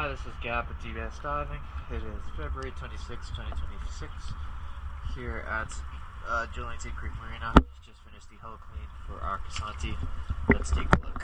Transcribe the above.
Hi, this is Gab with DBS Diving. It is February 26, 2026, here at Julington Creek Marina. Just finished the hull clean for Arcosonti. Let's take a look.